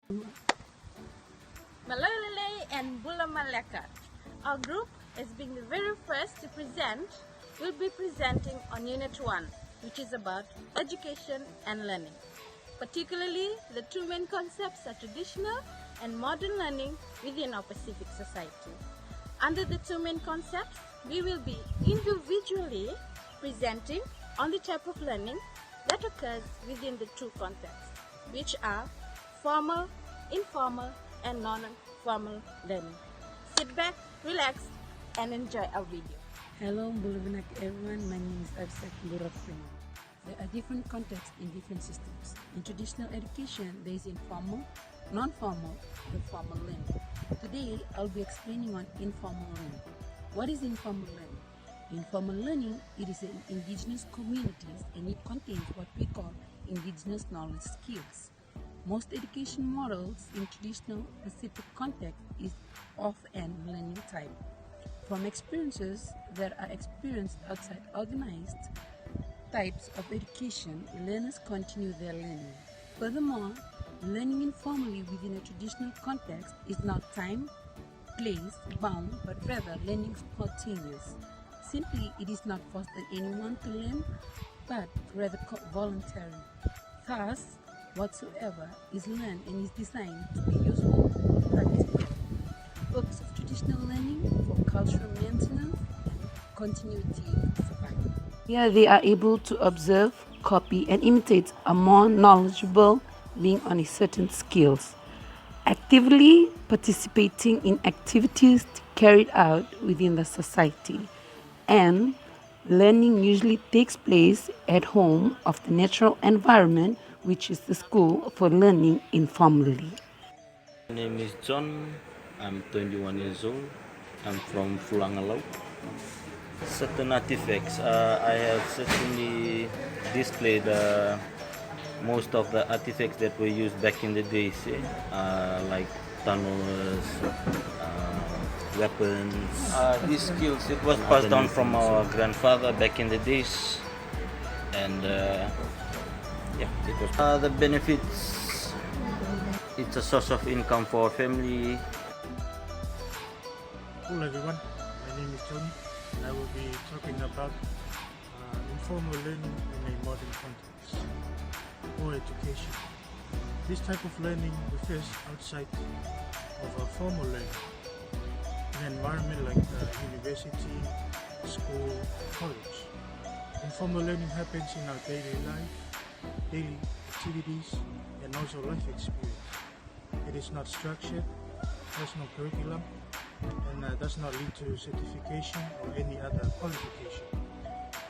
Malalele and Bula Maleka. Our group, as being the very first to present, will be presenting on Unit 1, which is about education and learning. Particularly, the two main concepts are traditional and modern learning within our Pacific society. Under the two main concepts, we will be individually presenting on the type of learning that occurs within the two contexts, which are formal, informal, and non-formal learning. Sit back, relax, and enjoy our video. Hello, Mbulubunak everyone. My name is Absak Burapin. There are different contexts in different systems. In traditional education, there is informal, non-formal, and formal learning. Today, I'll be explaining on informal learning. What is informal learning? Informal learning, it is in indigenous communities and it contains what we call indigenous knowledge skills. Most education models in traditional Pacific context is of an learning type. From experiences that are experienced outside organized types of education, learners continue their learning. Furthermore, learning informally within a traditional context is not time, place, bound, but rather learning spontaneous. Simply, it is not forced on anyone to learn, but rather voluntary. Thus, whatsoever is learned and is designed to be useful or practical. Purpose of traditional learning for cultural maintenance and continuity of survival. Here they are able to observe, copy, and imitate a more knowledgeable being on a certain skills. Actively participating in activities carried out within the society. And learning usually takes place at home of the natural environment, which is the school for learning informally. My name is John. I'm 21 years old. I'm from Fulangalau. Certain artifacts, I have certainly displayed most of the artifacts that were used back in the days, like tunnels, weapons. These skills, it was passed down from our grandfather back in the days, and yeah, it was the benefits. It's a source of income for our family. Hello everyone, my name is Tony and I will be talking about informal learning in a modern context or education. This type of learning refers outside of a formal learning in an environment like university, school, college. Informal learning happens in our daily life, daily activities, and also life experience. It is not structured, has no curriculum, and does not lead to certification or any other qualification.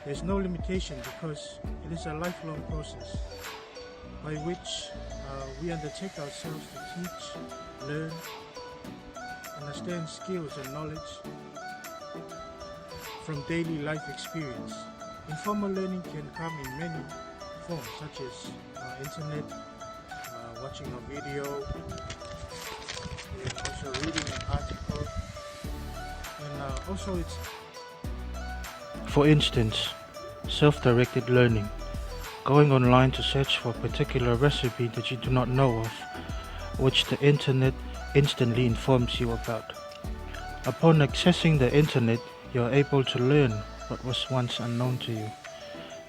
There is no limitation because it is a lifelong process by which we undertake ourselves to teach, learn, understand skills and knowledge from daily life experience. Informal learning can come in many forms such as internet, watching a video, and also reading an article, and also it's, for instance, self-directed learning, going online to search for a particular recipe that you do not know of, which the internet instantly informs you about. Upon accessing the internet, you are able to learn what was once unknown to you.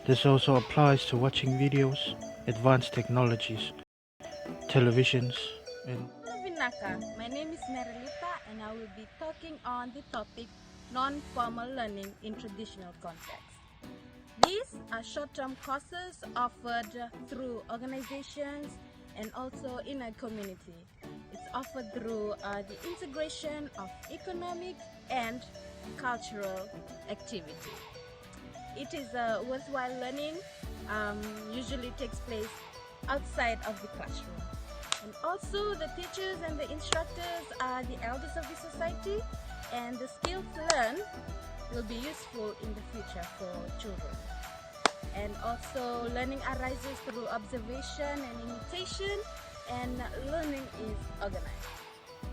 This also applies to watching videos, advanced technologies, televisions, and My name is Marilita and I will be talking on the topic non-formal learning in traditional context. These are short-term courses offered through organizations and also in a community. It's offered through the integration of economic and cultural activity. It is a worthwhile learning, usually takes place outside of the classroom. And also the teachers and the instructors are the elders of the society, and the skills learned will be useful in the future for children. And also learning arises through observation and imitation, and learning is organized.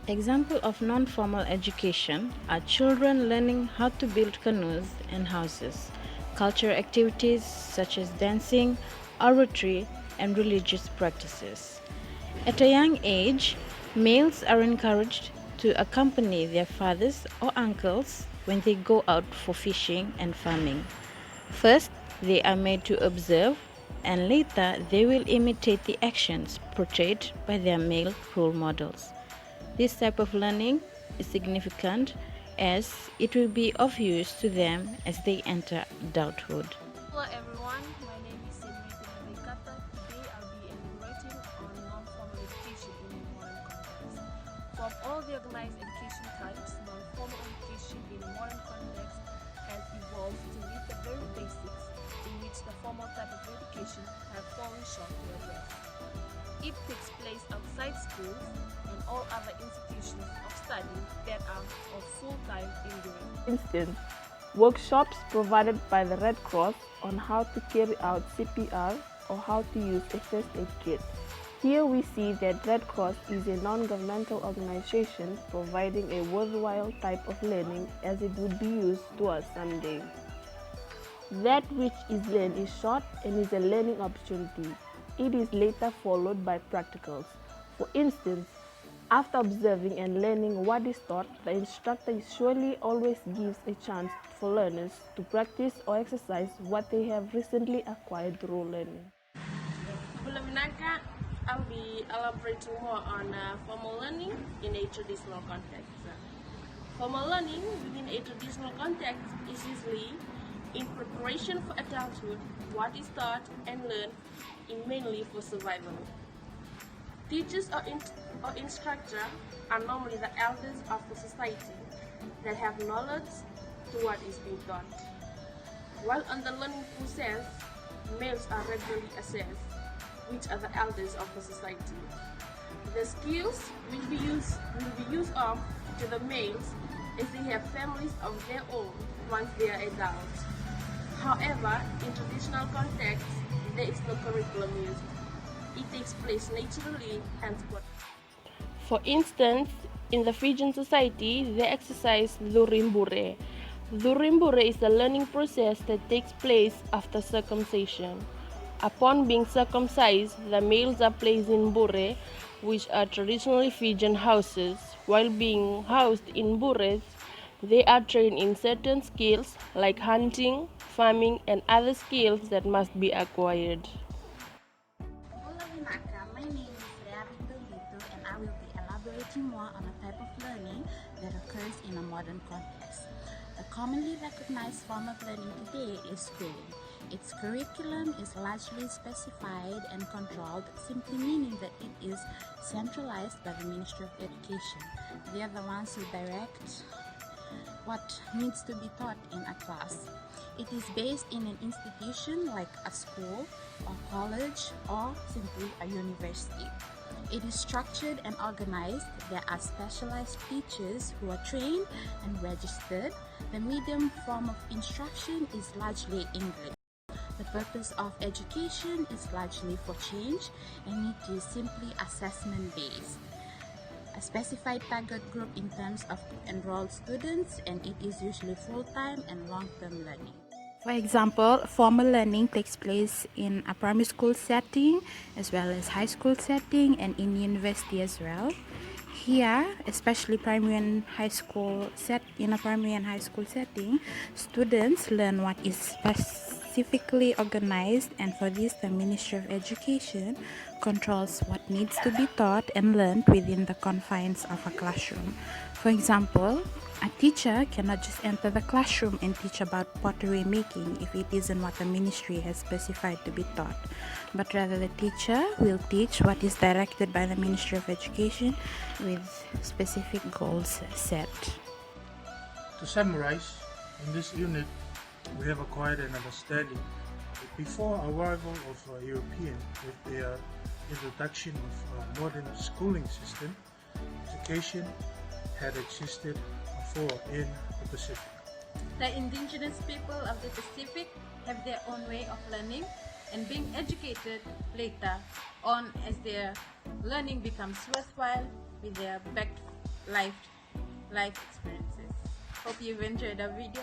Example of non-formal education are children learning how to build canoes and houses, cultural activities such as dancing, oratory, and religious practices. At a young age, males are encouraged to accompany their fathers or uncles when they go out for fishing and farming. First, they are made to observe, and later they will imitate the actions portrayed by their male role models. This type of learning is significant as it will be of use to them as they enter adulthood. Hello everyone, my name is Senrita. Today I'll be elaborating on non-formal education in a modern context. From all the organized education types, non-formal education in a modern context has evolved to meet the very basics in which the formal type of education have fallen short to address. It takes place outside schools and all other institutions of study that are of full-time enduring. For instance, workshops provided by the Red Cross on how to carry out CPR or how to use a first aid kit. Here we see that Red Cross is a non-governmental organization providing a worthwhile type of learning as it would be used to us someday. That which is learned is short and is a learning opportunity. It is later followed by practicals. For instance, after observing and learning what is taught, the instructor surely always gives a chance for learners to practice or exercise what they have recently acquired through learning. I'll be elaborating more on formal learning in a traditional context. Formal learning within a traditional context is usually in preparation for adulthood, what is taught and learned mainly for survival. Teachers or instructor are normally the elders of the society that have knowledge to what is being taught. While on the learning process, males are regularly assessed, which are the elders of the society. The skills will be used of to the males as they have families of their own once they are adults. However, in traditional contexts, there is no curriculum used. It takes place naturally and spontaneously. For instance, in the Fijian society, they exercise Dhurimbure. Dhurimbure is a learning process that takes place after circumcision. Upon being circumcised, the males are placed in bure, which are traditionally Fijian houses. While being housed in bures, they are trained in certain skills like hunting, farming, and other skills that must be acquired. My name is Rearito and I will be elaborating more on a type of learning that occurs in a modern context. The commonly recognized form of learning today is schooling. Its curriculum is largely specified and controlled, simply meaning that it is centralized by the Ministry of Education. They are the ones who direct what needs to be taught in a class. It is based in an institution like a school or college or simply a university. It is structured and organized. There are specialized teachers who are trained and registered. The medium form of instruction is largely English. The purpose of education is largely for change and it is simply assessment based. A specified target group in terms of enrolled students, and it is usually full-time and long-term learning. For example, formal learning takes place in a primary school setting as well as high school setting and in university as well. Here, especially primary and high school setting, students learn what is specifically organized, and for this the Ministry of Education controls what needs to be taught and learned within the confines of a classroom. For example, a teacher cannot just enter the classroom and teach about pottery making if it isn't what the ministry has specified to be taught, but rather the teacher will teach what is directed by the Ministry of Education with specific goals set. To summarize, in this unit, we have acquired an understanding that before arrival of Europeans with their introduction of a modern schooling system, education had existed before in the Pacific. The indigenous people of the Pacific have their own way of learning and being educated later on as their learning becomes worthwhile with their backed life experiences. Hope you've enjoyed our video.